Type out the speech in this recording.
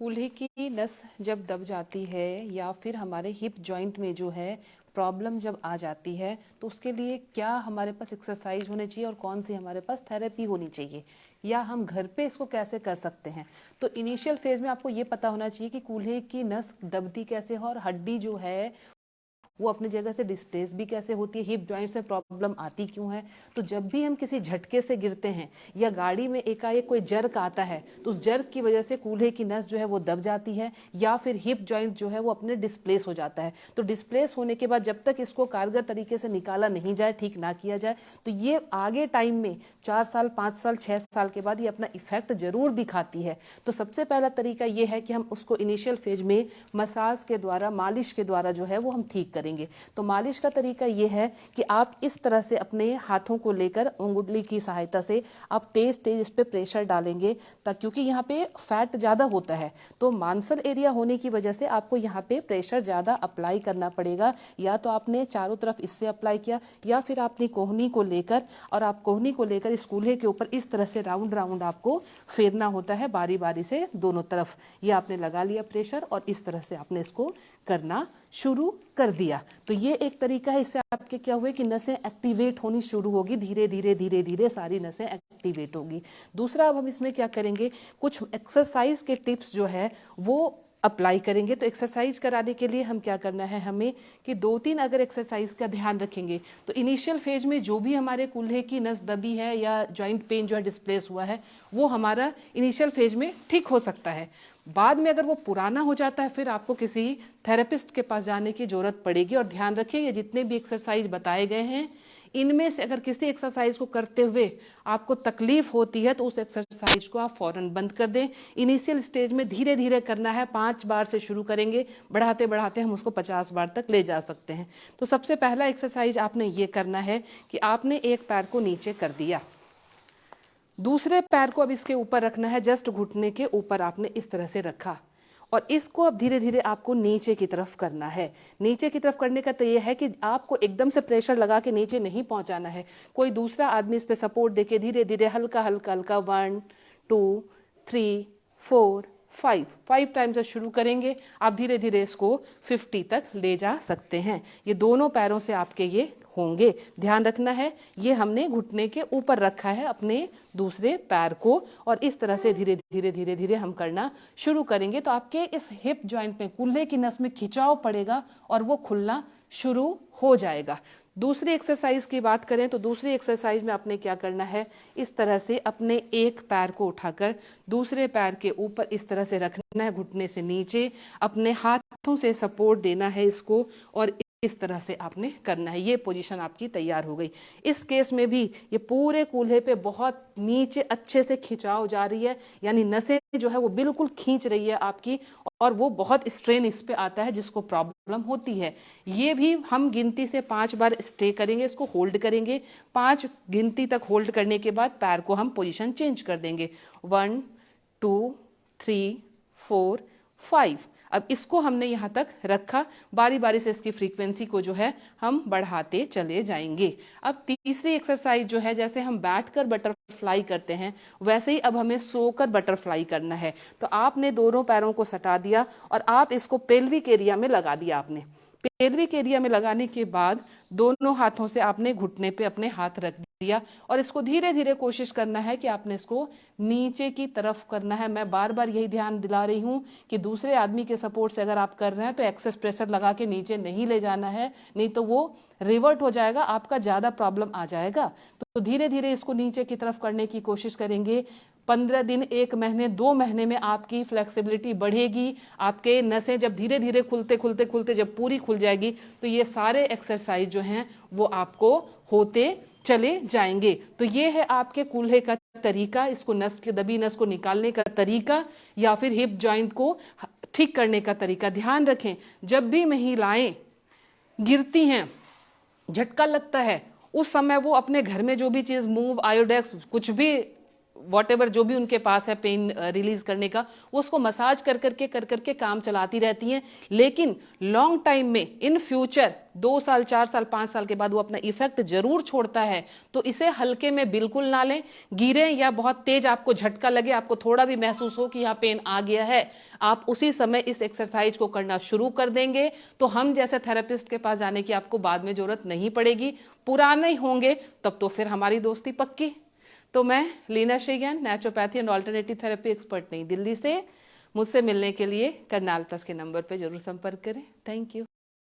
कूल्हे की नस जब दब जाती है या फिर हमारे हिप जॉइंट में जो है प्रॉब्लम जब आ जाती है तो उसके लिए क्या हमारे पास एक्सरसाइज होनी चाहिए और कौन सी हमारे पास थेरेपी होनी चाहिए या हम घर पे इसको कैसे कर सकते हैं। तो इनिशियल फेज में आपको ये पता होना चाहिए कि कूल्हे की नस दबती कैसे है और हड्डी जो है वो अपनी जगह से डिस्प्लेस भी कैसे होती है, हिप जॉइंट्स में प्रॉब्लम आती क्यों है। तो जब भी हम किसी झटके से गिरते हैं या गाड़ी में एकाएक कोई जर्क आता है तो उस जर्क की वजह से कूल्हे की नस जो है वो दब जाती है या फिर हिप जॉइंट जो है वो अपने डिस्प्लेस हो जाता है। तो डिस्प्लेस होने के बाद जब तक इसको कारगर तरीके से निकाला नहीं जाए, ठीक ना किया जाए, तो ये आगे टाइम में 4 साल 5 साल 6 साल के बाद ये अपना इफेक्ट जरूर दिखाती है। तो सबसे पहला तरीका ये है कि हम उसको इनिशियल फेज में मसाज के द्वारा, मालिश के द्वारा जो है वो हम ठीक करेंगे। तो मालिश का तरीका यह है कि आप इस तरह से अपने हाथों को लेकर उंगली की सहायता से आप तेज तेज इस पे प्रेशर डालेंगे, ताकि क्योंकि यहाँ पे फैट ज्यादा होता है तो मांसल एरिया होने की वजह से आपको यहाँ पे प्रेशर ज्यादा अप्लाई करना पड़ेगा। या तो आपने चारों तरफ इससे अप्लाई किया या फिर आपने कोहनी को लेकर, और आप कोहनी को लेकर इस कूल्हे के ऊपर इस तरह से राउंड राउंड आपको फेरना होता है बारी बारी से दोनों तरफ। ये आपने लगा लिया प्रेशर और इस तरह से आपने इसको करना शुरू कर दिया। तो ये एक तरीका है, इससे आपके क्या हुए कि नसें एक्टिवेट होनी शुरू होगी, धीरे धीरे धीरे धीरे सारी नसें एक्टिवेट होगी। दूसरा, अब हम इसमें क्या करेंगे, कुछ एक्सरसाइज के टिप्स जो है वो अप्लाई करेंगे। तो एक्सरसाइज कराने के लिए हम क्या करना है, हमें कि 2-3 अगर एक्सरसाइज का ध्यान रखेंगे तो इनिशियल फेज में जो भी हमारे कूल्हे की नस दबी है या जॉइंट पेन जो है डिस्प्लेस हुआ है वो हमारा इनिशियल फेज में ठीक हो सकता है। बाद में अगर वो पुराना हो जाता है फिर आपको किसी थेरेपिस्ट के पास जाने की जरूरत पड़ेगी। और ध्यान रखिए ये जितने भी एक्सरसाइज बताए गए हैं इनमें से अगर किसी एक्सरसाइज को करते हुए आपको तकलीफ होती है तो उस एक्सरसाइज को आप फौरन बंद कर दें। इनिशियल स्टेज में धीरे धीरे करना है, 5 बार से शुरू करेंगे, बढ़ाते बढ़ाते हम उसको 50 बार तक ले जा सकते हैं। तो सबसे पहला एक्सरसाइज आपने ये करना है कि आपने एक पैर को नीचे कर दिया, दूसरे पैर को अब इसके ऊपर रखना है, जस्ट घुटने के ऊपर आपने इस तरह से रखा और इसको अब धीरे धीरे आपको नीचे की तरफ करना है। नीचे की तरफ करने का तो ये है कि आपको एकदम से प्रेशर लगा के नीचे नहीं पहुंचाना है, कोई दूसरा आदमी इस पे सपोर्ट देके धीरे धीरे हल्का हल्का हल्का 1 2 3 4 5 टाइम्स से शुरू करेंगे। आप धीरे धीरे इसको 50 तक ले जा सकते हैं। ये दोनों पैरों से आपके ये होंगे। ध्यान रखना है ये हमने घुटने के ऊपर रखा है अपने दूसरे पैर को और इस तरह से धीरे धीरे धीरे धीरे हम करना शुरू करेंगे तो आपके इस हिप जॉइंट में, कूल्हे की नस में खिंचाव पड़ेगा और वो खुलना शुरू हो जाएगा। दूसरी एक्सरसाइज की बात करें तो दूसरी एक्सरसाइज में आपने क्या करना है, इस तरह से अपने एक पैर को उठाकर दूसरे पैर के ऊपर इस तरह से रखना है, घुटने से नीचे अपने हाथों से सपोर्ट देना है इसको और इस तरह से आपने करना है। ये पोजीशन आपकी तैयार हो गई। इस केस में भी ये पूरे कूल्हे पे बहुत नीचे अच्छे से खिंचाव जा रही है, यानी नसें जो है वो बिल्कुल खींच रही है आपकी और वो बहुत स्ट्रेन इस पे आता है जिसको प्रॉब्लम होती है। ये भी हम गिनती से 5 बार स्टे करेंगे, इसको होल्ड करेंगे। 5 गिनती तक होल्ड करने के बाद पैर को हम पोजीशन चेंज कर देंगे, 1 2 3 4 5। अब इसको हमने यहाँ तक रखा, बारी बारी से इसकी फ्रीक्वेंसी को जो है हम बढ़ाते चले जाएंगे। अब तीसरी एक्सरसाइज जो है, जैसे हम बैठकर बटरफ्लाई करते हैं वैसे ही अब हमें सोकर बटरफ्लाई करना है। तो आपने दोनों पैरों को सटा दिया और आप इसको पेल्विक एरिया में लगा दिया। आपने पेल्विक एरिया में लगाने के बाद दोनों हाथों से आपने घुटने पे अपने हाथ रख दिया और इसको धीरे धीरे कोशिश करना है कि आपने इसको नीचे की तरफ करना है। मैं बार बार यही ध्यान दिला रही हूं कि दूसरे आदमी के सपोर्ट से अगर आप कर रहे हैं तो एक्सेस प्रेशर लगा के नीचे नहीं ले जाना है, नहीं तो वो रिवर्ट हो जाएगा, आपका ज्यादा प्रॉब्लम आ जाएगा। तो धीरे धीरे इसको नीचे की तरफ करने की कोशिश करेंगे। 15 दिन, 1 महीने, 2 महीने में आपकी फ्लेक्सिबिलिटी बढ़ेगी। आपके नसें जब धीरे धीरे खुलते खुलते खुलते जब पूरी खुल जाएगी तो ये सारे एक्सरसाइज जो हैं वो आपको होते चले जाएंगे। तो ये है आपके कूल्हे का तरीका, इसको नस के दबी नस को निकालने का तरीका या फिर हिप जॉइंट को ठीक करने का तरीका। ध्यान रखें जब भी महिलाएं गिरती हैं, झटका लगता है, उस समय वो अपने घर में जो भी चीज मूव, आयोडेक्स, कुछ भी वॉटेवर जो भी उनके पास है पेन रिलीज करने का, वो उसको मसाज कर करके काम चलाती रहती हैं। लेकिन लॉन्ग टाइम में इन फ्यूचर 2 साल 4 साल 5 साल के बाद वो अपना इफेक्ट जरूर छोड़ता है। तो इसे हल्के में बिल्कुल ना लें। गिरे या बहुत तेज आपको झटका लगे, आपको थोड़ा भी महसूस हो कि यहाँ पेन आ गया है, आप उसी समय इस एक्सरसाइज को करना शुरू कर देंगे तो हम जैसे थेरेपिस्ट के पास जाने की आपको बाद में जरूरत नहीं पड़ेगी। पुराने होंगे तब तो फिर हमारी दोस्ती पक्की। तो मैं Leena Shrigyan, naturopathy and alternative therapy expert, New Delhi से। मुझसे मिलने के लिए करनाल प्लस के नंबर पर जरूर संपर्क करें। Thank you.